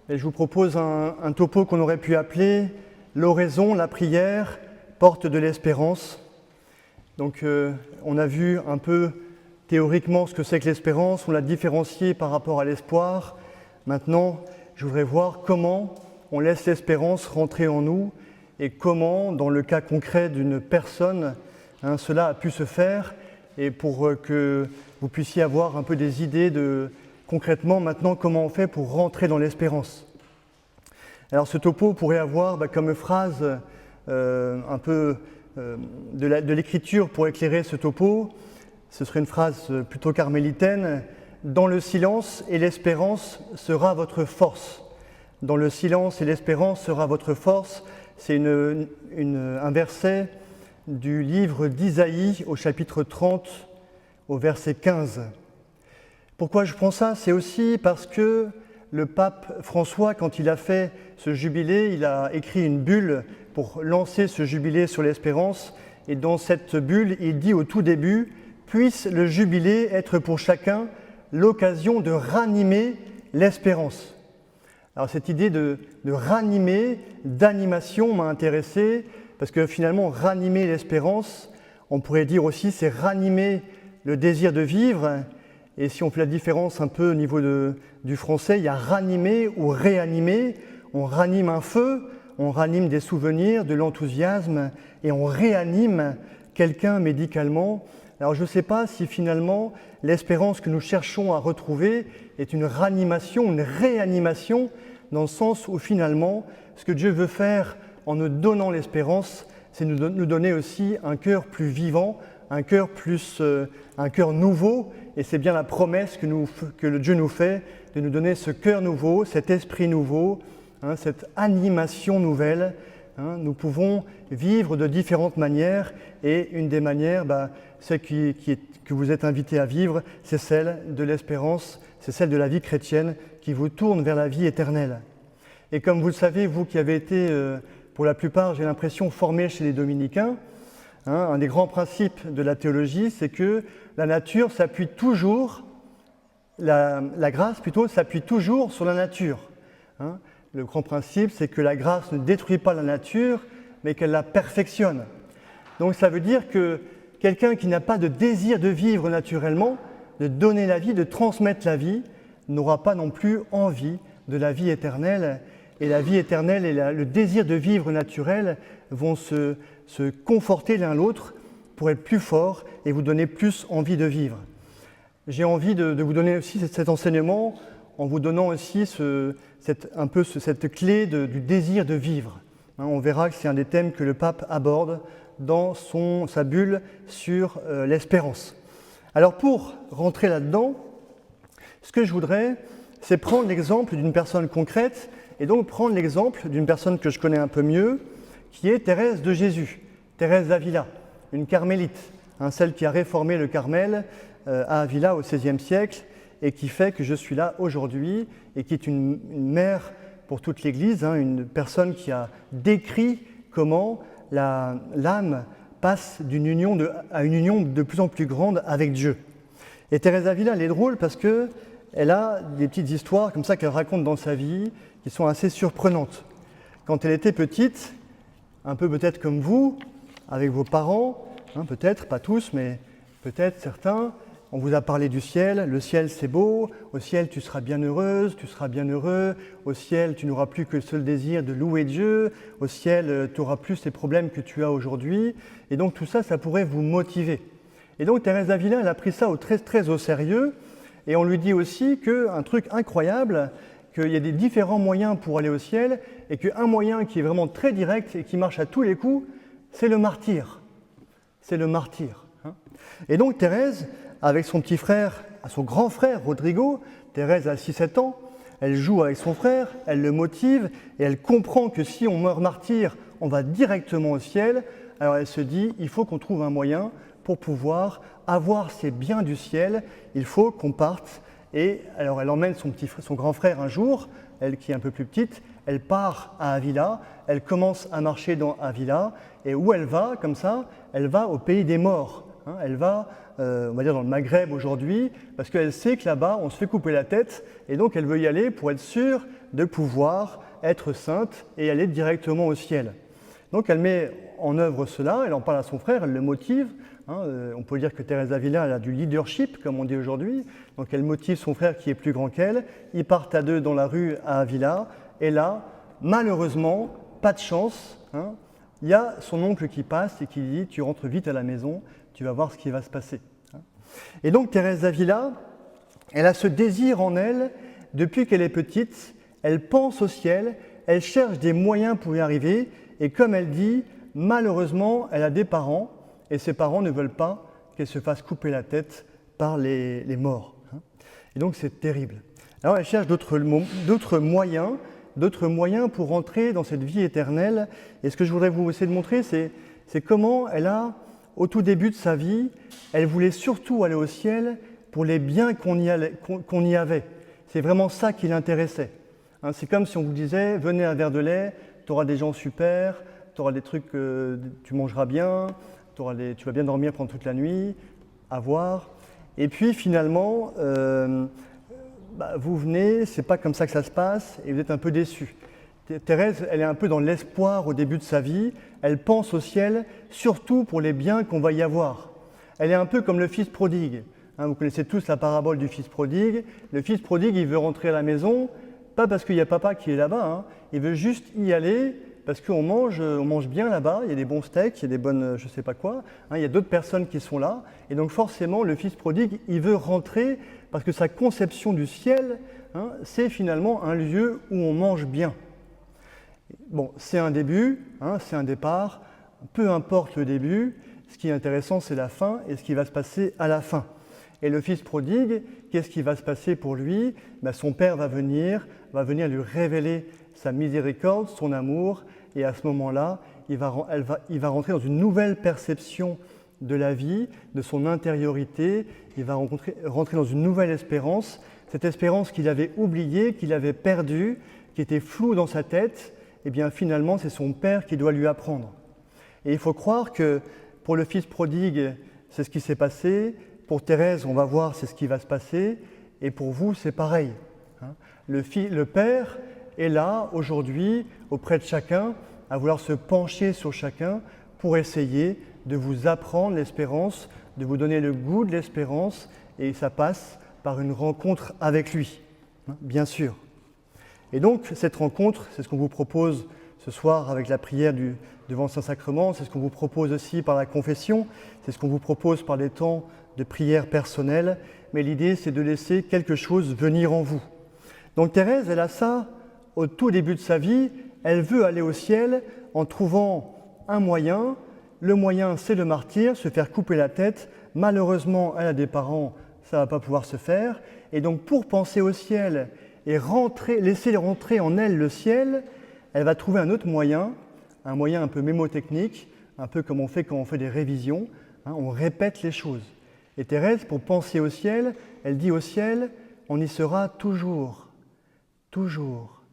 Et je vous propose un topo qu'on aurait pu appeler « L'oraison, la prière, porte de l'espérance ». Donc on a vu un peu théoriquement ce que c'est que l'espérance, on l'a différencié par rapport à l'espoir. Maintenant, je voudrais voir comment on laisse l'espérance rentrer en nous et comment, dans le cas concret d'une personne, cela a pu se faire, et pour que vous puissiez avoir un peu des idées de concrètement maintenant comment on fait pour rentrer dans l'espérance. Alors ce topo pourrait avoir comme phrase un peu de l'écriture pour éclairer ce topo. Ce serait une phrase plutôt carmélitaine. Dans le silence et l'espérance sera votre force. Dans le silence et l'espérance sera votre force. C'est un verset du livre d'Isaïe au chapitre 30, au verset 15. Pourquoi je prends ça? C'est aussi parce que le pape François, quand il a fait ce jubilé, il a écrit une bulle pour lancer ce jubilé sur l'espérance. Et dans cette bulle, il dit au tout début « Puisse le jubilé être pour chacun l'occasion de ranimer l'espérance ». Alors cette idée de ranimer, d'animation m'a intéressé, parce que finalement, ranimer l'espérance, on pourrait dire aussi, c'est ranimer le désir de vivre. Et si on fait la différence un peu au niveau du français, il y a ranimer ou réanimer. On ranime un feu, on ranime des souvenirs, de l'enthousiasme, et on réanime quelqu'un médicalement. Alors je ne sais pas si finalement l'espérance que nous cherchons à retrouver est une ranimation, une réanimation, dans le sens où finalement, ce que Dieu veut faire en nous donnant l'espérance, c'est nous donner aussi un cœur plus vivant, un cœur nouveau, et c'est bien la promesse que Dieu nous fait, de nous donner ce cœur nouveau, cet esprit nouveau, cette animation nouvelle. Nous pouvons vivre de différentes manières, et une des manières, celle que vous êtes invités à vivre, c'est celle de l'espérance, c'est celle de la vie chrétienne qui vous tourne vers la vie éternelle. Et comme vous le savez, vous qui avez été, pour la plupart, j'ai l'impression, formés chez les dominicains, un des grands principes de la théologie, c'est que la nature s'appuie toujours, la grâce plutôt, s'appuie toujours sur la nature. Le grand principe, c'est que la grâce ne détruit pas la nature, mais qu'elle la perfectionne. Donc ça veut dire que quelqu'un qui n'a pas de désir de vivre naturellement, de donner la vie, de transmettre la vie, n'aura pas non plus envie de la vie éternelle. Et la vie éternelle et le désir de vivre naturel vont se conforter l'un l'autre pour être plus forts et vous donner plus envie de vivre. J'ai envie de vous donner aussi cet enseignement en vous donnant aussi cette clé du désir de vivre. On verra que c'est un des thèmes que le pape aborde dans sa bulle sur l'espérance. Alors pour rentrer là-dedans, ce que je voudrais, c'est prendre l'exemple d'une personne concrète et donc prendre l'exemple d'une personne que je connais un peu mieux, qui est Thérèse de Jésus, Thérèse d'Avila, une carmélite, celle qui a réformé le Carmel à Avila au XVIe siècle et qui fait que je suis là aujourd'hui et qui est une mère pour toute l'Église, une personne qui a décrit comment l'âme passe d'une union à une union de plus en plus grande avec Dieu. Et Thérèse d'Avila, elle est drôle parce qu'elle a des petites histoires comme ça qu'elle raconte dans sa vie qui sont assez surprenantes. Quand elle était petite, un peu peut-être comme vous, avec vos parents, peut-être, pas tous, mais peut-être certains, on vous a parlé du ciel, le ciel c'est beau, au ciel tu seras bien heureuse, tu seras bien heureux, au ciel tu n'auras plus que le seul désir de louer Dieu, au ciel tu n'auras plus ces problèmes que tu as aujourd'hui, et donc tout ça, ça pourrait vous motiver. Et donc Thérèse d'Avila, elle a pris ça très, très au sérieux, et on lui dit aussi qu'un truc incroyable, qu'il y a des différents moyens pour aller au ciel, et qu'un moyen qui est vraiment très direct et qui marche à tous les coups, c'est le martyre. C'est le martyre. Et donc Thérèse, avec son petit frère, son grand frère Rodrigo, Thérèse a 6-7 ans, elle joue avec son frère, elle le motive, et elle comprend que si on meurt martyr, on va directement au ciel. Alors elle se dit, il faut qu'on trouve un moyen pour pouvoir avoir ces biens du ciel, il faut qu'on parte. Et alors elle emmène son grand frère un jour, elle qui est un peu plus petite, elle part à Avila, elle commence à marcher dans Avila, et où elle va, comme ça, elle va au pays des morts. Elle va, on va dire, dans le Maghreb aujourd'hui, parce qu'elle sait que là-bas, on se fait couper la tête, et donc elle veut y aller pour être sûre de pouvoir être sainte et aller directement au ciel. Donc elle met en œuvre cela, elle en parle à son frère, elle le motive. On peut dire que Thérèse d'Avila, elle a du leadership, comme on dit aujourd'hui. Donc elle motive son frère qui est plus grand qu'elle. Ils partent à deux dans la rue à Avila, et là, malheureusement, pas de chance, il y a son oncle qui passe et qui dit « Tu rentres vite à la maison, tu vas voir ce qui va se passer. » Et donc Thérèse d'Avila, elle a ce désir en elle, depuis qu'elle est petite, elle pense au ciel, elle cherche des moyens pour y arriver, et comme elle dit, malheureusement, elle a des parents, et ses parents ne veulent pas qu'elle se fasse couper la tête par les morts. Et donc c'est terrible. Alors elle cherche d'autres moyens pour entrer dans cette vie éternelle. Et ce que je voudrais vous essayer de montrer, c'est comment elle a, au tout début de sa vie, elle voulait surtout aller au ciel pour les biens qu'on y avait. C'est vraiment ça qui l'intéressait. C'est comme si on vous disait, venez un verre de lait, tu auras des gens super, tu auras des trucs que tu mangeras bien, tu vas bien dormir pendant toute la nuit, à voir. Et puis finalement, vous venez, c'est pas comme ça que ça se passe, et vous êtes un peu déçus. Thérèse, elle est un peu dans l'espoir au début de sa vie, elle pense au ciel, surtout pour les biens qu'on va y avoir. Elle est un peu comme le fils prodigue. Vous connaissez tous la parabole du fils prodigue. Le fils prodigue, il veut rentrer à la maison, pas parce qu'il y a papa qui est là-bas, il veut juste y aller parce qu'on mange bien là-bas, il y a des bons steaks, il y a des bonnes je ne sais pas quoi, il y a d'autres personnes qui sont là, et donc forcément le fils prodigue, il veut rentrer parce que sa conception du ciel, c'est finalement un lieu où on mange bien. Bon, c'est un début, c'est un départ, peu importe le début, ce qui est intéressant c'est la fin et ce qui va se passer à la fin. Et le fils prodigue, qu'est-ce qui va se passer pour lui? Son père va venir lui révéler sa miséricorde, son amour, et à ce moment-là, il va rentrer dans une nouvelle perception de la vie, de son intériorité, il va rentrer dans une nouvelle espérance, cette espérance qu'il avait oubliée, qu'il avait perdue, qui était floue dans sa tête, et bien finalement c'est son père qui doit lui apprendre. Et il faut croire que pour le fils prodigue, c'est ce qui s'est passé, pour Thérèse, on va voir c'est ce qui va se passer, et pour vous c'est pareil. Le Père est là aujourd'hui auprès de chacun, à vouloir se pencher sur chacun pour essayer de vous apprendre l'espérance, de vous donner le goût de l'espérance, et ça passe par une rencontre avec lui, bien sûr. Et donc cette rencontre, c'est ce qu'on vous propose ce soir avec la prière devant le Saint-Sacrement, c'est ce qu'on vous propose aussi par la confession, c'est ce qu'on vous propose par les temps de prière personnelle, mais l'idée c'est de laisser quelque chose venir en vous. Donc Thérèse, elle a ça au tout début de sa vie, elle veut aller au ciel en trouvant un moyen. Le moyen, c'est le martyre, se faire couper la tête. Malheureusement, elle a des parents, ça ne va pas pouvoir se faire. Et donc pour penser au ciel et laisser rentrer en elle le ciel, elle va trouver un autre moyen, un moyen un peu mémotechnique, un peu comme on fait quand on fait des révisions, on répète les choses. Et Thérèse, pour penser au ciel, elle dit au ciel, on y sera toujours, toujours,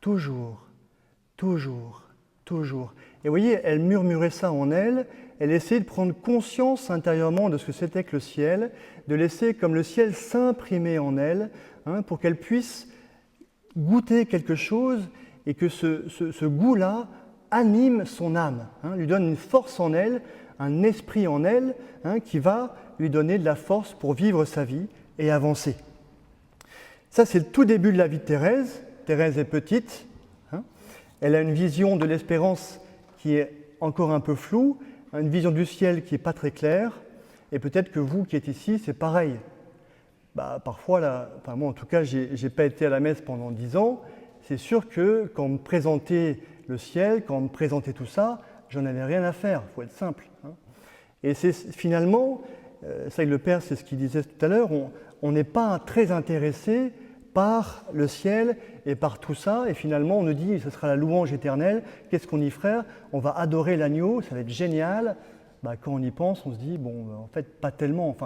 toujours, toujours, toujours. Et vous voyez, elle murmurait ça en elle, elle essayait de prendre conscience intérieurement de ce que c'était que le ciel, de laisser comme le ciel s'imprimer en elle, pour qu'elle puisse goûter quelque chose et que ce goût-là anime son âme, lui donne une force en elle, un esprit en elle, qui va lui donner de la force pour vivre sa vie et avancer. Ça, c'est le tout début de la vie de Thérèse. Thérèse est petite, elle a une vision de l'espérance qui est encore un peu floue, une vision du ciel qui n'est pas très claire, et peut-être que vous qui êtes ici, c'est pareil. Parfois, moi en tout cas, je n'ai pas été à la messe pendant 10 ans, c'est sûr que quand on me présentait le ciel, quand on me présentait tout ça, j'en avais rien à faire, il faut être simple. Et c'est finalement, ça le Père, c'est ce qu'il disait tout à l'heure, on n'est pas très intéressé par le ciel et par tout ça, et finalement on nous dit ce sera la louange éternelle, qu'est-ce qu'on y ferait? On va adorer l'agneau, ça va être génial. Quand on y pense, on se dit en fait pas tellement,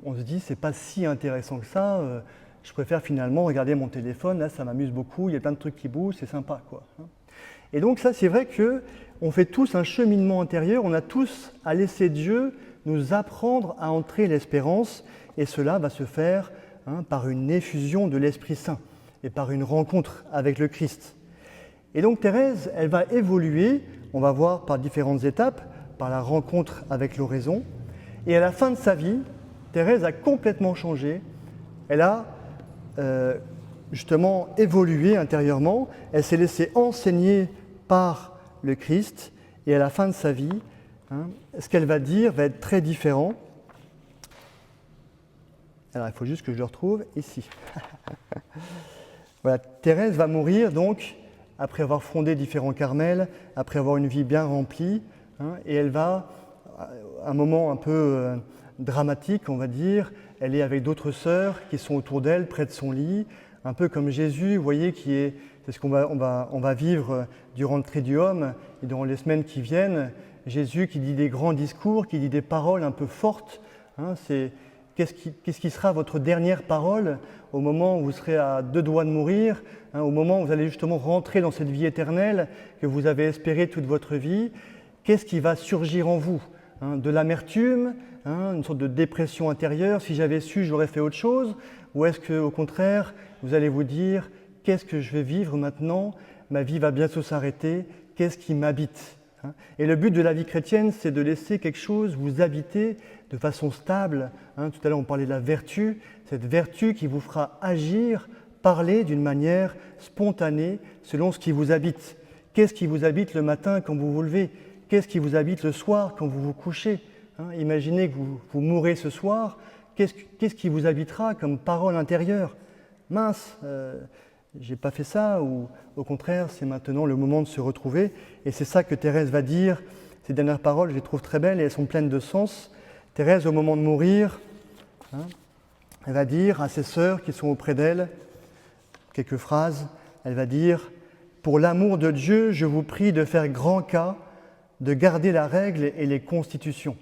on se dit c'est pas si intéressant que ça, je préfère finalement regarder mon téléphone, là ça m'amuse beaucoup, il y a plein de trucs qui bougent, c'est sympa quoi. Et donc ça c'est vrai qu'on fait tous un cheminement intérieur, on a tous à laisser Dieu nous apprendre à entrer l'espérance, et cela va se faire par une effusion de l'Esprit Saint et par une rencontre avec le Christ. Et donc Thérèse, elle va évoluer, on va voir par différentes étapes, par la rencontre avec l'oraison, et à la fin de sa vie, Thérèse a complètement changé, elle a justement évolué intérieurement, elle s'est laissée enseigner par le Christ, et à la fin de sa vie, ce qu'elle va dire va être très différent. Alors il faut juste que je le retrouve ici. Voilà, Thérèse va mourir donc après avoir fondé différents Carmels, après avoir une vie bien remplie, et elle va, à un moment un peu dramatique, on va dire, elle est avec d'autres sœurs qui sont autour d'elle, près de son lit, un peu comme Jésus, vous voyez, c'est ce qu'on va vivre durant le Triduum et durant les semaines qui viennent. Jésus qui dit des grands discours, qui dit des paroles un peu fortes. Qu'est-ce qui sera votre dernière parole au moment où vous serez à 2 doigts de mourir, au moment où vous allez justement rentrer dans cette vie éternelle que vous avez espérée toute votre vie? Qu'est-ce qui va surgir en vous? De l'amertume, une sorte de dépression intérieure, si j'avais su, j'aurais fait autre chose? Ou est-ce qu'au contraire, vous allez vous dire, qu'est-ce que je vais vivre maintenant? Ma vie va bientôt s'arrêter, qu'est-ce qui m'habite? Et le but de la vie chrétienne, c'est de laisser quelque chose vous habiter de façon stable. Tout à l'heure, on parlait de la vertu, cette vertu qui vous fera agir, parler d'une manière spontanée selon ce qui vous habite. Qu'est-ce qui vous habite le matin quand vous vous levez? Qu'est-ce qui vous habite le soir quand vous vous couchez? Imaginez que vous mourrez ce soir, qu'est-ce qui vous habitera comme parole intérieure? Mince, j'ai pas fait ça, ou au contraire, c'est maintenant le moment de se retrouver. Et c'est ça que Thérèse va dire. Ces dernières paroles, je les trouve très belles et elles sont pleines de sens. Thérèse, au moment de mourir, elle va dire à ses sœurs qui sont auprès d'elle, quelques phrases, elle va dire « Pour l'amour de Dieu, je vous prie de faire grand cas, de garder la règle et les constitutions. »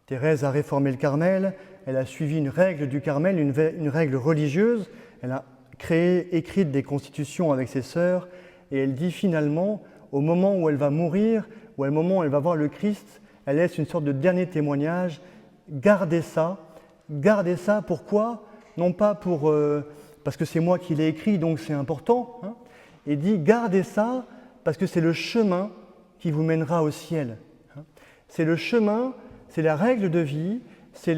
Thérèse a réformé le Carmel, elle a suivi une règle du Carmel, une règle religieuse, elle a écrite des constitutions avec ses sœurs, et elle dit finalement, au moment où elle va mourir, ou au moment où elle va voir le Christ, elle laisse une sorte de dernier témoignage. Gardez ça, pourquoi? Non pas parce que c'est moi qui l'ai écrit, donc c'est important, et dit gardez ça parce que c'est le chemin qui vous mènera au ciel. C'est le chemin, c'est la règle de vie, c'est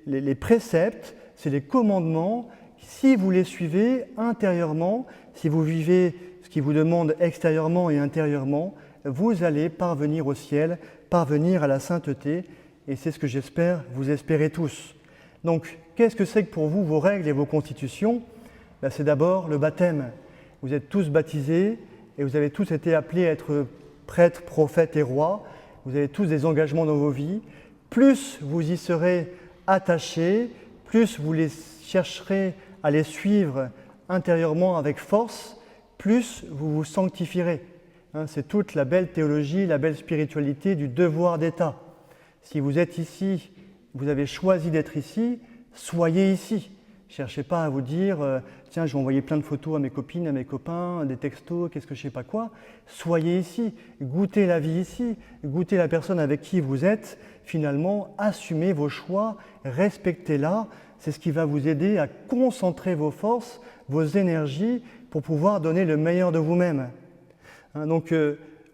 les préceptes, c'est les commandements. Si vous les suivez intérieurement, si vous vivez ce qui vous demande extérieurement et intérieurement, vous allez parvenir au ciel, parvenir à la sainteté, et c'est ce que j'espère, vous espérez tous. Donc, qu'est-ce que c'est que pour vous vos règles et vos constitutions? C'est d'abord le baptême. Vous êtes tous baptisés et vous avez tous été appelés à être prêtres, prophètes et rois. Vous avez tous des engagements dans vos vies. Plus vous y serez attachés, plus vous les chercherez à les suivre intérieurement avec force, plus vous vous sanctifierez. C'est toute la belle théologie, la belle spiritualité du devoir d'État. Si vous êtes ici, vous avez choisi d'être ici, soyez ici. Ne cherchez pas à vous dire « Tiens, je vais envoyer plein de photos à mes copines, à mes copains, des textos, qu'est-ce que je ne sais pas quoi ». Soyez ici, goûtez la vie ici, goûtez la personne avec qui vous êtes. Finalement, assumez vos choix, respectez-la. C'est ce qui va vous aider à concentrer vos forces, vos énergies pour pouvoir donner le meilleur de vous-même. Donc,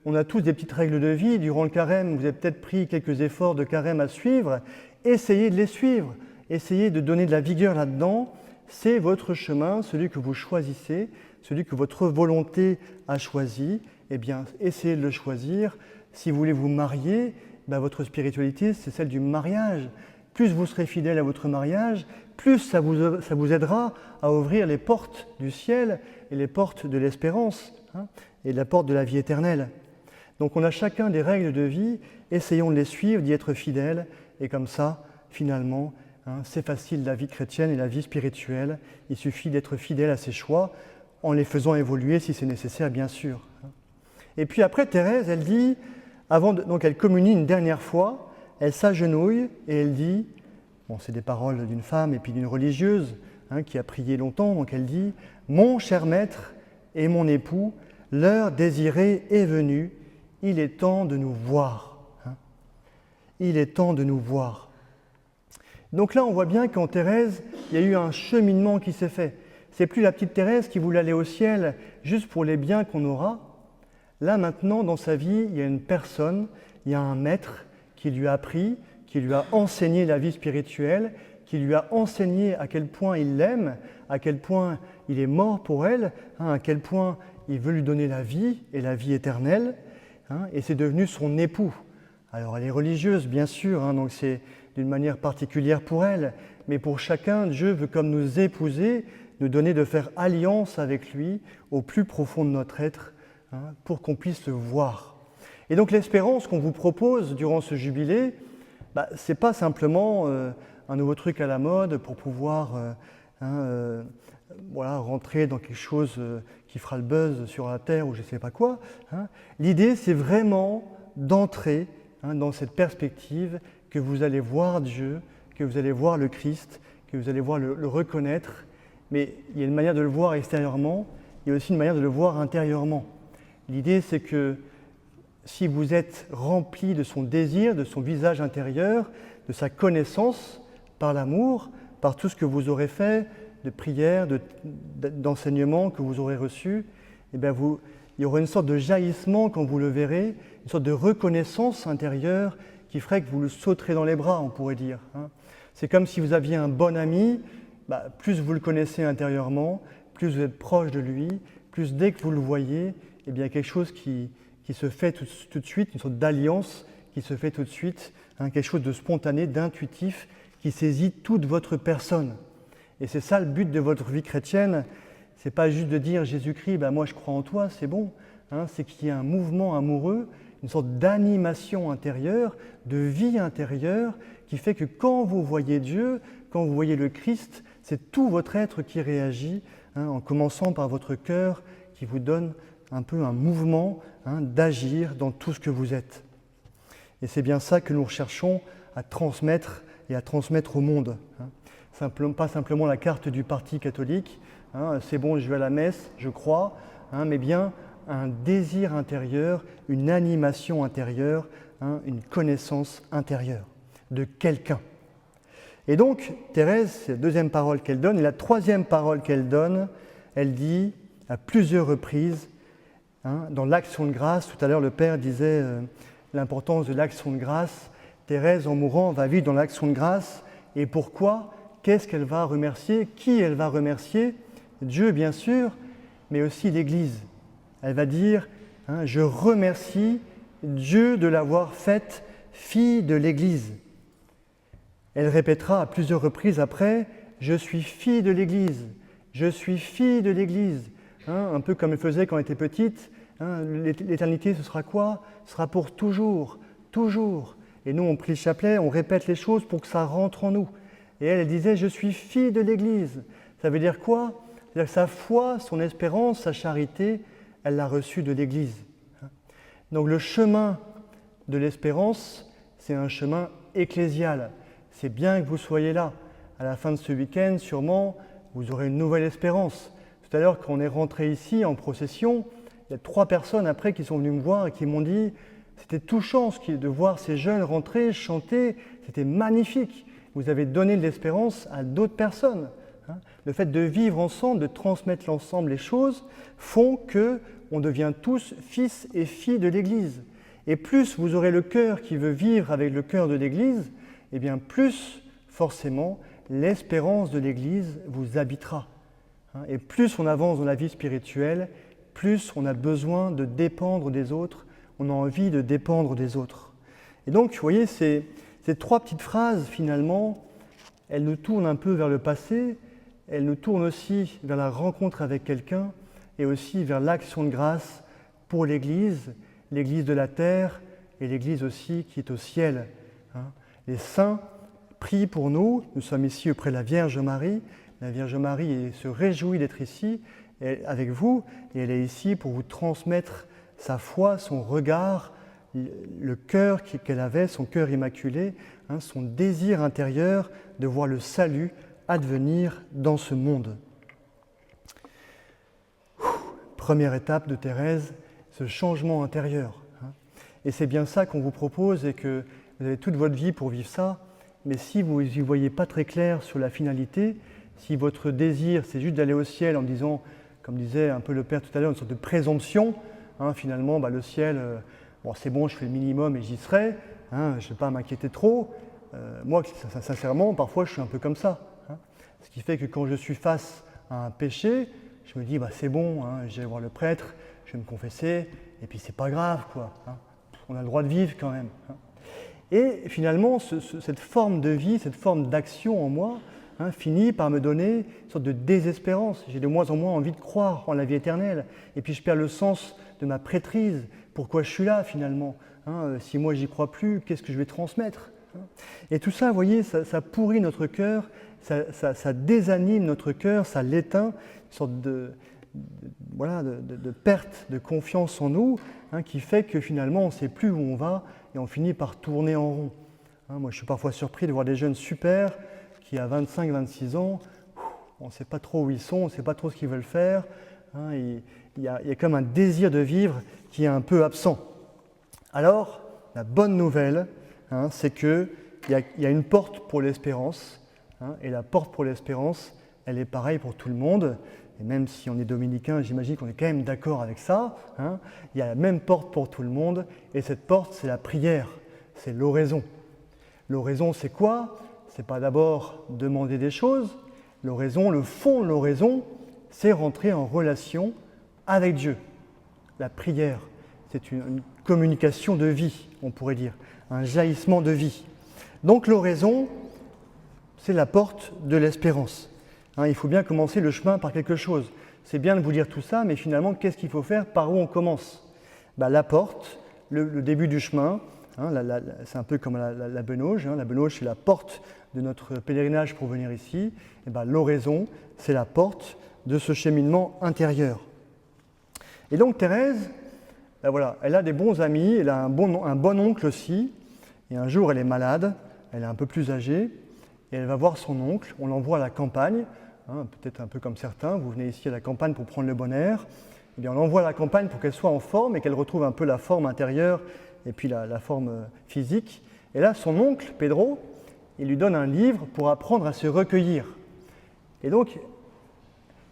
on a tous des petites règles de vie. Durant le carême, vous avez peut-être pris quelques efforts de carême à suivre. Essayez de les suivre. Essayez de donner de la vigueur là-dedans. C'est votre chemin, celui que vous choisissez, celui que votre volonté a choisi. Eh bien, essayez de le choisir. Si vous voulez vous marier, votre spiritualité, c'est celle du mariage. Plus vous serez fidèle à votre mariage, plus ça vous aidera à ouvrir les portes du ciel et les portes de l'espérance, et la porte de la vie éternelle. Donc on a chacun des règles de vie, essayons de les suivre, d'y être fidèles, et comme ça, finalement, c'est facile la vie chrétienne et la vie spirituelle. Il suffit d'être fidèle à ses choix, en les faisant évoluer si c'est nécessaire, bien sûr. Et puis après, Thérèse, elle dit, donc elle communie une dernière fois, elle s'agenouille et elle dit, c'est des paroles d'une femme et puis d'une religieuse qui a prié longtemps, donc elle dit « Mon cher maître et mon époux, l'heure désirée est venue, il est temps de nous voir. » il est temps de nous voir. Donc là, on voit bien qu'en Thérèse, il y a eu un cheminement qui s'est fait. C'est plus la petite Thérèse qui voulait aller au ciel juste pour les biens qu'on aura. Là, maintenant, dans sa vie, il y a une personne, il y a un maître qui lui a appris, qui lui a enseigné la vie spirituelle, qui lui a enseigné à quel point il l'aime, à quel point il est mort pour elle, à quel point il veut lui donner la vie et la vie éternelle, et c'est devenu son époux. Alors elle est religieuse, bien sûr, donc c'est d'une manière particulière pour elle, mais pour chacun, Dieu veut comme nous épouser, nous donner de faire alliance avec lui au plus profond de notre être, pour qu'on puisse le voir. Et donc l'espérance qu'on vous propose durant ce jubilé, ce n'est pas simplement un nouveau truc à la mode pour pouvoir rentrer dans quelque chose qui fera le buzz sur la Terre ou je ne sais pas quoi. L'idée, c'est vraiment d'entrer dans cette perspective que vous allez voir Dieu, que vous allez voir le Christ, que vous allez voir le reconnaître. Mais il y a une manière de le voir extérieurement, il y a aussi une manière de le voir intérieurement. L'idée, c'est que si vous êtes rempli de son désir, de son visage intérieur, de sa connaissance, par l'amour, par tout ce que vous aurez fait, de prières, d'enseignements que vous aurez reçus, il y aura une sorte de jaillissement quand vous le verrez, une sorte de reconnaissance intérieure qui ferait que vous le sauterez dans les bras, on pourrait dire. C'est comme si vous aviez un bon ami, plus vous le connaissez intérieurement, plus vous êtes proche de lui, plus dès que vous le voyez, il y a quelque chose qui se fait tout de suite, une sorte d'alliance qui se fait tout de suite, quelque chose de spontané, d'intuitif, qui saisit toute votre personne. Et c'est ça le but de votre vie chrétienne, c'est pas juste de dire Jésus-Christ, moi je crois en toi, c'est bon, c'est qu'il y a un mouvement amoureux, une sorte d'animation intérieure, de vie intérieure, qui fait que quand vous voyez Dieu, quand vous voyez le Christ, c'est tout votre être qui réagit, en commençant par votre cœur, qui vous donne un peu un mouvement d'agir dans tout ce que vous êtes. Et c'est bien ça que nous recherchons à transmettre et à transmettre au monde. Pas simplement la carte du parti catholique, c'est bon, je vais à la messe, je crois, mais bien un désir intérieur, une animation intérieure, une connaissance intérieure de quelqu'un. Et donc, Thérèse, c'est la deuxième parole qu'elle donne, et la troisième parole qu'elle donne, elle dit à plusieurs reprises, dans l'action de grâce, tout à l'heure le Père disait l'importance de l'action de grâce, Thérèse en mourant va vivre dans l'action de grâce, et pourquoi ? Qu'est-ce qu'elle va remercier ? Qui elle va remercier ? Dieu bien sûr, mais aussi l'Église. Elle va dire, je remercie Dieu de l'avoir faite fille de l'Église. Elle répétera à plusieurs reprises après, je suis fille de l'Église, je suis fille de l'Église. Un peu comme elle faisait quand elle était petite, l'éternité ce sera quoi ? Ce sera pour toujours, toujours. Et nous on prie le chapelet, on répète les choses pour que ça rentre en nous. Et elle disait, je suis fille de l'Église. Ça veut dire quoi ? C'est-à-dire que sa foi, son espérance, sa charité, elle l'a reçue de l'Église. Donc le chemin de l'espérance, c'est un chemin ecclésial. C'est bien que vous soyez là. À la fin de ce week-end, sûrement, vous aurez une nouvelle espérance. Tout à l'heure, quand on est rentré ici en procession, il y a 3 personnes après qui sont venues me voir et qui m'ont dit c'était touchant de voir ces jeunes rentrer, chanter, c'était magnifique. Vous avez donné de l'espérance à d'autres personnes. Le fait de vivre ensemble, de transmettre ensemble les choses, font qu'on devient tous fils et filles de l'Église. Et plus vous aurez le cœur qui veut vivre avec le cœur de l'Église, et bien plus, forcément, l'espérance de l'Église vous habitera. Et plus on avance dans la vie spirituelle, plus on a besoin de dépendre des autres, on a envie de dépendre des autres. Et donc, vous voyez, ces 3 petites phrases, finalement, elles nous tournent un peu vers le passé, elles nous tournent aussi vers la rencontre avec quelqu'un et aussi vers l'action de grâce pour l'Église, l'Église de la terre et l'Église aussi qui est au ciel. Les saints prient pour nous, nous sommes ici auprès de la Vierge Marie. La Vierge Marie se réjouit d'être ici avec vous et elle est ici pour vous transmettre sa foi, son regard, le cœur qu'elle avait, son cœur immaculé, son désir intérieur de voir le salut advenir dans ce monde. Première étape de Thérèse, ce changement intérieur. Et c'est bien ça qu'on vous propose et que vous avez toute votre vie pour vivre ça, mais si vous n'y voyez pas très clair sur la finalité, si votre désir c'est juste d'aller au ciel en disant, comme disait un peu le Père tout à l'heure, une sorte de présomption, finalement le ciel, c'est bon, je fais le minimum et j'y serai, je ne vais pas m'inquiéter trop. Moi, sincèrement, parfois je suis un peu comme ça. Ce qui fait que quand je suis face à un péché, je me dis, c'est bon, je vais voir le prêtre, je vais me confesser, et puis c'est pas grave, quoi. On a le droit de vivre quand même. Et finalement, cette forme de vie, cette forme d'action en moi, finit par me donner une sorte de désespérance. J'ai de moins en moins envie de croire en la vie éternelle. Et puis je perds le sens de ma prêtrise. Pourquoi je suis là finalement? Si moi j'y crois plus, qu'est-ce que je vais transmettre? Et tout ça, vous voyez, ça pourrit notre cœur, ça désanime notre cœur, ça l'éteint, une sorte de perte de confiance en nous, qui fait que finalement on ne sait plus où on va et on finit par tourner en rond. Moi je suis parfois surpris de voir des jeunes super qui à 25-26 ans, on ne sait pas trop où ils sont, on ne sait pas trop ce qu'ils veulent faire, il y a comme un désir de vivre qui est un peu absent. Alors, la bonne nouvelle, c'est qu'il y a une porte pour l'espérance, et la porte pour l'espérance, elle est pareille pour tout le monde, et même si on est dominicain, j'imagine qu'on est quand même d'accord avec ça, il y a la même porte pour tout le monde, et cette porte, c'est la prière, c'est l'oraison. L'oraison, c'est quoi? C'est pas d'abord demander des choses, l'oraison, le fond de l'oraison, c'est rentrer en relation avec Dieu. La prière, c'est une communication de vie, on pourrait dire, un jaillissement de vie. Donc l'oraison, c'est la porte de l'espérance. Il faut bien commencer le chemin par quelque chose. C'est bien de vous dire tout ça, mais finalement, qu'est-ce qu'il faut faire? Par où on commence? La porte, le début du chemin, c'est un peu comme la benauge. La benauge, c'est la porte de notre pèlerinage pour venir ici. Et l'oraison, c'est la porte de ce cheminement intérieur. Et donc Thérèse, elle a des bons amis, elle a un bon oncle aussi. Et un jour, elle est malade, elle est un peu plus âgée, et elle va voir son oncle. On l'envoie à la campagne, peut-être un peu comme certains, vous venez ici à la campagne pour prendre le bon air. Eh bien, on l'envoie à la campagne pour qu'elle soit en forme et qu'elle retrouve un peu la forme intérieure et puis la forme physique. Et là, son oncle, Pedro, il lui donne un livre pour apprendre à se recueillir. Et donc,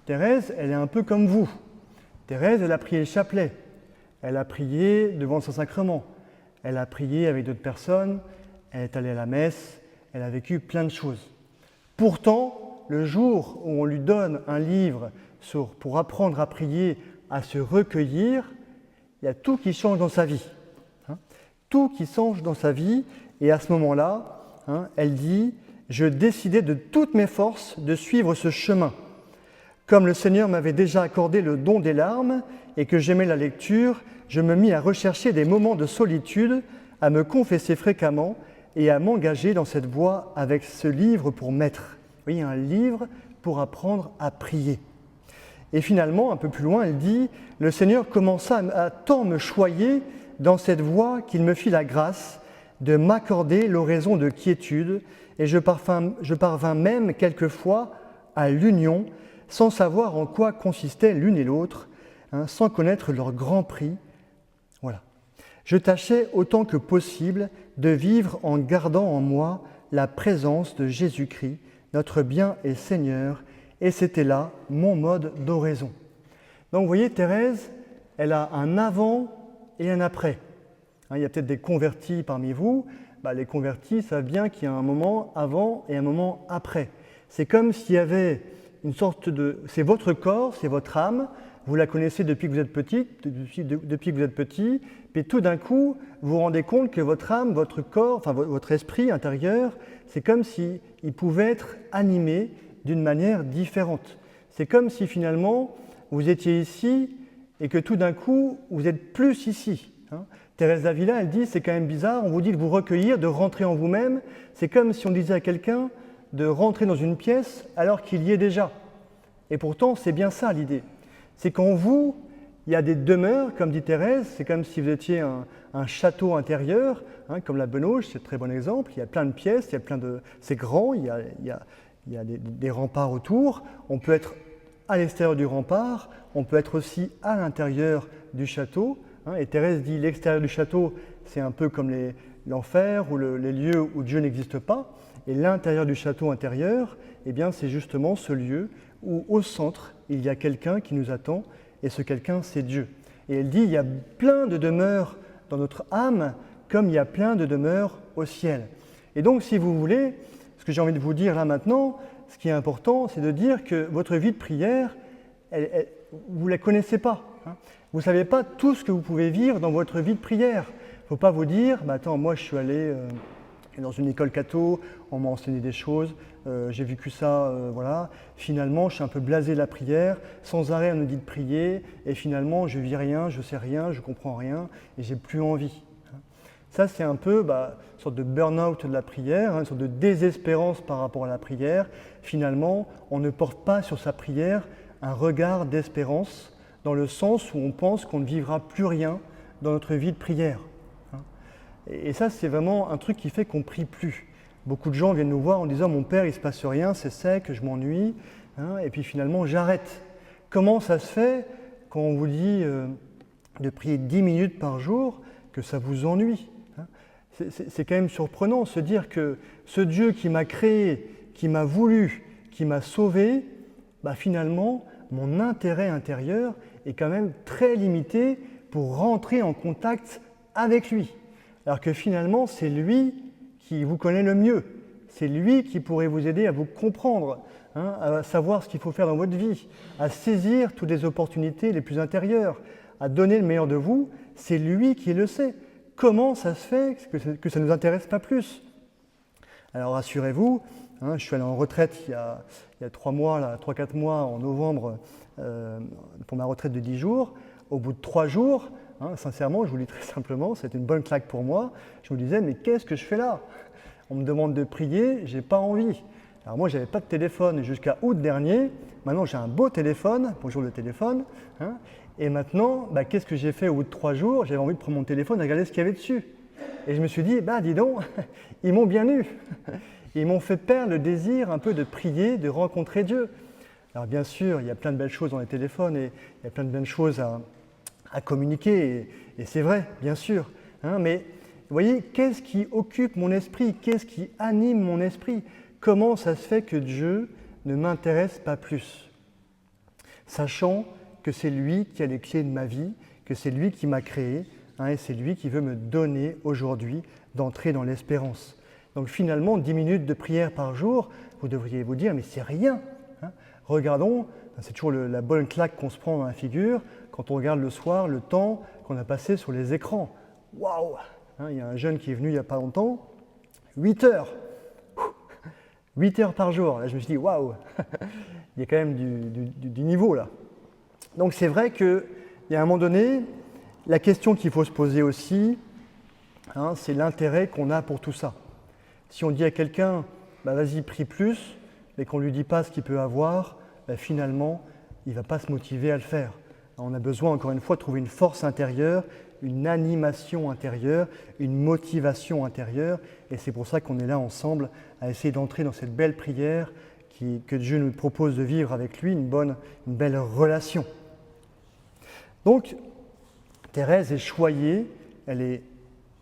Thérèse, elle est un peu comme vous. Thérèse, elle a prié le chapelet, elle a prié devant le Saint-Sacrement, elle a prié avec d'autres personnes, elle est allée à la messe, elle a vécu plein de choses. Pourtant, le jour où on lui donne un livre pour apprendre à prier, à se recueillir, il y a tout qui change dans sa vie. Tout qui change dans sa vie, et à ce moment-là, elle dit « Je décidai de toutes mes forces de suivre ce chemin. Comme le Seigneur m'avait déjà accordé le don des larmes et que j'aimais la lecture, je me mis à rechercher des moments de solitude, à me confesser fréquemment et à m'engager dans cette voie avec ce livre pour maître. » Vous voyez, un livre pour apprendre à prier. Et finalement, un peu plus loin, elle dit « Le Seigneur commença à tant me choyer dans cette voie qu'il me fit la grâce de m'accorder l'oraison de quiétude, et je parvins même quelquefois à l'union, sans savoir en quoi consistaient l'une et l'autre, sans connaître leur grand prix. Voilà. Je tâchais autant que possible de vivre en gardant en moi la présence de Jésus-Christ, notre bien et Seigneur, et c'était là mon mode d'oraison. » Donc vous voyez, Thérèse, elle a un avant et un après. Il y a peut-être des convertis parmi vous. Les convertis savent bien qu'il y a un moment avant et un moment après. C'est comme s'il y avait une sorte de... C'est votre corps, c'est votre âme, vous la connaissez depuis que vous êtes petit, puis tout d'un coup, vous vous rendez compte que votre âme, votre corps, enfin votre esprit intérieur, c'est comme s'il pouvait être animé d'une manière différente. C'est comme si finalement, vous étiez ici et que tout d'un coup, vous êtes plus ici. Thérèse d'Avila, elle dit, c'est quand même bizarre, on vous dit de vous recueillir, de rentrer en vous-même, c'est comme si on disait à quelqu'un de rentrer dans une pièce alors qu'il y est déjà. Et pourtant, c'est bien ça l'idée. C'est qu'en vous, il y a des demeures, comme dit Thérèse, c'est comme si vous étiez un château intérieur, comme la Benauge, c'est un très bon exemple, il y a plein de pièces, c'est grand, il y a des remparts autour, on peut être à l'extérieur du rempart, on peut être aussi à l'intérieur du château. Et Thérèse dit l'extérieur du château, c'est un peu comme l'enfer ou les lieux où Dieu n'existe pas. Et l'intérieur du château intérieur, eh bien, c'est justement ce lieu où, au centre, il y a quelqu'un qui nous attend, et ce quelqu'un, c'est Dieu. Et elle dit, il y a plein de demeures dans notre âme, comme il y a plein de demeures au ciel. Et donc, si vous voulez, ce que j'ai envie de vous dire là maintenant, ce qui est important, c'est de dire que votre vie de prière, vous ne la connaissez pas. Vous ne savez pas tout ce que vous pouvez vivre dans votre vie de prière. Il ne faut pas vous dire, attends, moi je suis allé dans une école catho, on m'a enseigné des choses, j'ai vécu ça, voilà. Finalement, je suis un peu blasé de la prière, sans arrêt on nous dit de prier, et finalement je ne vis rien, je ne sais rien, je ne comprends rien, et j'ai plus envie. Ça, c'est un peu une sorte de burn-out de la prière, une sorte de désespérance par rapport à la prière. Finalement, on ne porte pas sur sa prière un regard d'espérance, dans le sens où on pense qu'on ne vivra plus rien dans notre vie de prière. Et ça, c'est vraiment un truc qui fait qu'on ne prie plus. Beaucoup de gens viennent nous voir en disant « Mon père, il ne se passe rien, c'est sec, je m'ennuie, et puis finalement, j'arrête. » Comment ça se fait quand on vous dit de prier 10 minutes par jour que ça vous ennuie? C'est quand même surprenant de se dire que ce Dieu qui m'a créé, qui m'a voulu, qui m'a sauvé, finalement, mon intérêt intérieur est quand même très limité pour rentrer en contact avec lui. Alors que finalement, c'est lui qui vous connaît le mieux. C'est lui qui pourrait vous aider à vous comprendre, à savoir ce qu'il faut faire dans votre vie, à saisir toutes les opportunités les plus intérieures, à donner le meilleur de vous. C'est lui qui le sait. Comment ça se fait que ça ne nous intéresse pas plus? Alors rassurez-vous, je suis allé en retraite il y a 3-4 mois, en novembre, pour ma retraite de 10 jours. Au bout de 3 jours, sincèrement, je vous le dis très simplement, c'était une bonne claque pour moi. Je me disais, mais qu'est-ce que je fais là? On me demande de prier, j'ai pas envie. Alors moi, j'avais pas de téléphone jusqu'à août dernier. Maintenant, j'ai un beau téléphone. Bonjour le téléphone. Et maintenant, qu'est-ce que j'ai fait au bout de 3 jours? J'avais envie de prendre mon téléphone et regarder ce qu'il y avait dessus. Et je me suis dit, dis donc, ils m'ont bien eu. Ils m'ont fait perdre le désir un peu de prier, de rencontrer Dieu. Alors bien sûr, il y a plein de belles choses dans les téléphones et il y a plein de belles choses à communiquer. Et c'est vrai, bien sûr. Mais vous voyez, qu'est-ce qui occupe mon esprit? Qu'est-ce qui anime mon esprit? Comment ça se fait que Dieu ne m'intéresse pas plus? Sachant que c'est lui qui a les clés de ma vie, que c'est lui qui m'a créé, et c'est lui qui veut me donner aujourd'hui d'entrer dans l'espérance. Donc finalement, 10 minutes de prière par jour, vous devriez vous dire, mais c'est rien. Regardons, c'est toujours la bonne claque qu'on se prend dans la figure, quand on regarde le soir, le temps qu'on a passé sur les écrans. Waouh! Il y a un jeune qui est venu il n'y a pas longtemps, 8 heures. 8 heures par jour. Là, je me suis dit, waouh! Il y a quand même du niveau là. Donc c'est vrai qu'il y a un moment donné, la question qu'il faut se poser aussi, c'est l'intérêt qu'on a pour tout ça. Si on dit à quelqu'un, vas-y, prie plus, mais qu'on ne lui dit pas ce qu'il peut avoir, finalement, il ne va pas se motiver à le faire. On a besoin, encore une fois, de trouver une force intérieure, une animation intérieure, une motivation intérieure, et c'est pour ça qu'on est là ensemble à essayer d'entrer dans cette belle prière que Dieu nous propose de vivre avec lui, une belle relation. Donc, Thérèse est choyée, elle est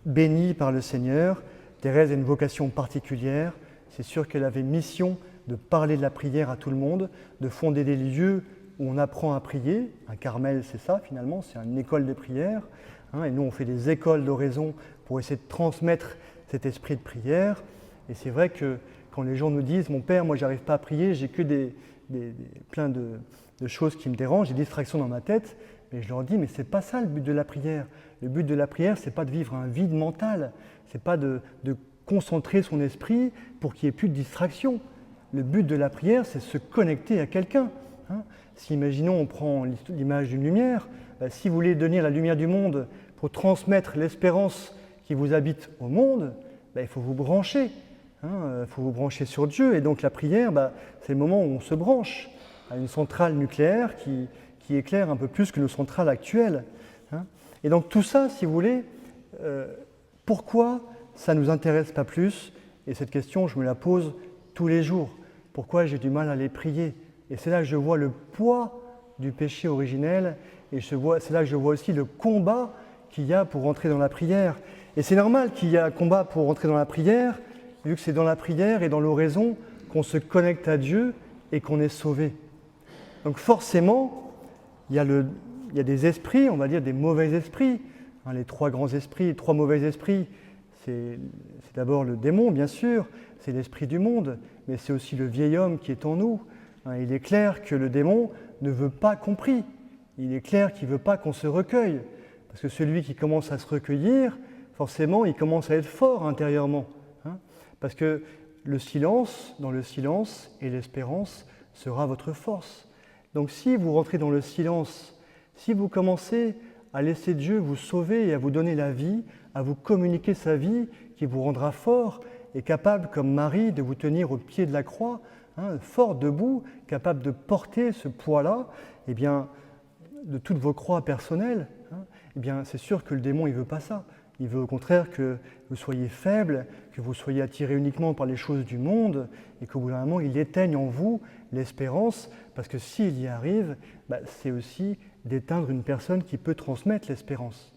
bénie par le Seigneur. Thérèse a une vocation particulière. C'est sûr qu'elle avait mission de parler de la prière à tout le monde, de fonder des lieux où on apprend à prier. Un Carmel, c'est ça finalement, c'est une école de prière. Et nous, on fait des écoles d'oraison pour essayer de transmettre cet esprit de prière. Et c'est vrai que quand les gens nous disent « Mon père, moi, j'arrive pas à prier, j'ai que plein de choses qui me dérangent, des distractions dans ma tête. » Et je leur dis, mais ce n'est pas ça le but de la prière. Le but de la prière, ce n'est pas de vivre un vide mental, ce n'est pas de concentrer son esprit pour qu'il n'y ait plus de distraction. Le but de la prière, c'est de se connecter à quelqu'un. Si, imaginons, on prend l'image d'une lumière, si vous voulez devenir la lumière du monde pour transmettre l'espérance qui vous habite au monde, il faut vous brancher. Il faut vous brancher sur Dieu. Et donc la prière, c'est le moment où on se branche à une centrale nucléaire qui éclaire un peu plus que nos centrales actuelles. Et donc tout ça, si vous voulez, pourquoi ça ne nous intéresse pas plus? Et cette question, je me la pose tous les jours. Pourquoi j'ai du mal à les prier? Et c'est là que je vois le poids du péché originel, et c'est là que je vois aussi le combat qu'il y a pour rentrer dans la prière. Et c'est normal qu'il y ait un combat pour rentrer dans la prière, vu que c'est dans la prière et dans l'oraison qu'on se connecte à Dieu et qu'on est sauvé. Donc forcément, il y a des esprits, on va dire des mauvais esprits. Les trois grands esprits, les trois mauvais esprits, c'est d'abord le démon, bien sûr, c'est l'esprit du monde, mais c'est aussi le vieil homme qui est en nous. Il est clair que le démon ne veut pas qu'on prie. Il est clair qu'il ne veut pas qu'on se recueille. Parce que celui qui commence à se recueillir, forcément, il commence à être fort intérieurement. Parce que le silence, dans le silence, et l'espérance sera votre force. Donc si vous rentrez dans le silence, si vous commencez à laisser Dieu vous sauver et à vous donner la vie, à vous communiquer sa vie qui vous rendra fort et capable, comme Marie, de vous tenir au pied de la croix, fort debout, capable de porter ce poids-là, eh bien, de toutes vos croix personnelles, eh bien, c'est sûr que le démon, il ne veut pas ça. Il veut au contraire que vous soyez faible, que vous soyez attiré uniquement par les choses du monde et qu'au bout d'un moment, il éteigne en vous l'espérance, parce que s'il y arrive, c'est aussi d'éteindre une personne qui peut transmettre l'espérance.